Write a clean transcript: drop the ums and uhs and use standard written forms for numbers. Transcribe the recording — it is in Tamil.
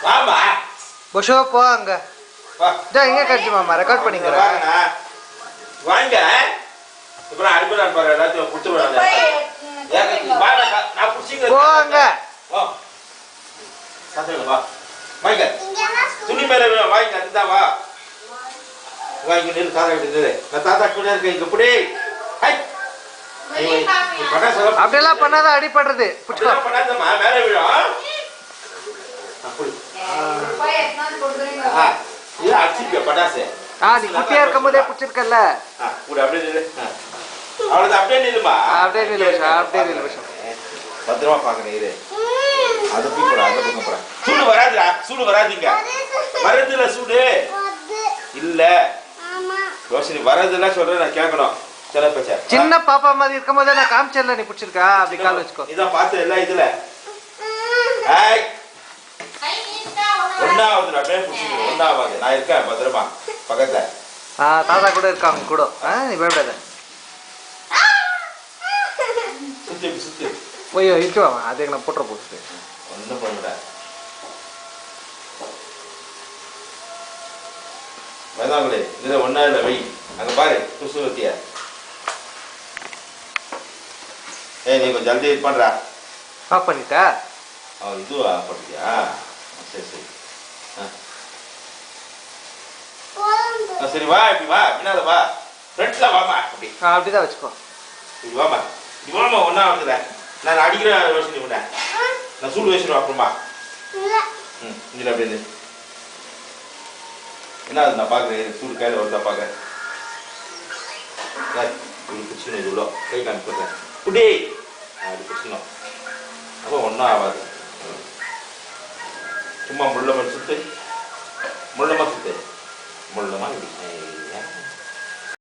வாமா புஷோ போ அங்க. இதோ இங்க கட்சி மாமா ரெக்கார்ட் பண்ணிக்கிறேன். வாங்க இப்போ அடிப்படை பாரு எல்லாத்தையும் புடிச்சு வராங்க. நான் புடிச்சிங்க போ அங்க. வா சாப்பிடுங்க வா. வாங்க துணி மேல வாங்க அந்த வா. வாங்க நின்னு தாத்தா கிட்ட நான் தாத்தா கூட இருக்க இங்க புடி. ஹை அப்படியெல்லாம் பண்ணாதான் அடிபடுறது. புடிச்சு பண்ணாதம்மா மேல விழும். அப்படி இது அடிச்சிருக்க பட்டாசு. நீ குட்டியா இருக்கும் போதே பிடிச்சிருக்கல. அவ்வளவுதான் அப்படியே நில்லுமா. அப்படியே நில்லு விஷம். பத்திரமா பாக்குறேன் இரு. அதை போய் போற அதை பக்கம் போறேன். சூடு வராதுடா சூடு வராதிங்க. வரதுல சூடு இல்ல யோசனை வரதுல சொல்றேன் நான் கேட்கணும். சில பச்சை சின்ன பாப்பா மாதிரி இருக்கும் போதே நான் காமிச்சல நீ பிடிச்சிருக்கா அப்படி கால் வச்சுக்கோ. இதான் பார்த்து எல்லாம் இதுல ஒன்னாவது அப்படியே பிடிச்சிக்கணும். ஒன்னாவது நான் இருக்கேன் பத்திரமா பக்கத்துல. தாத்தா கூட இருக்காங்க கூட. நீ பயப்படாத. சுத்தி சுத்தி போய் இட்டு வாங்க. அது எங்களை போட்டுற போட்டு ஒன்றும் பண்ணல. வேதாங்களே இதுல ஒன்னா இல்லை வை. அங்க பாரு துசு வத்தியா. நீ கொஞ்சம் ஜல்தி இது பண்றா. ஆஃப் பண்ணிட்டா? இதுவா பண்ணிட்டியா? சரி சரி சரி வா இப்படி வா பின்னால வா. ஃப்ரண்ட்ல வாமா அப்படி. அப்படிதான் வச்சுக்கோ. இப்படி வாமா இப்படி வாமா ஒன்னா வந்துல. நான் அடிக்கிற யோசனை பண்ண நான் சூடு வச்சிருவேன் அப்புறமா. இல்லை அப்படின்னு என்ன அது நான் பார்க்குறேன். சூடு கையில் வருதா பார்க்குறேன். இப்படி பிடிச்சிக்கணும். இது உள்ள கை காமிக்கிறேன் குடி அப்படி பிடிச்சிக்கணும். அப்போ ஒன்றும் ஆகாது. சும்மா முள்ளமாக சுத்து முள்ளமாக சுத்து முள்ளமாக இப்படி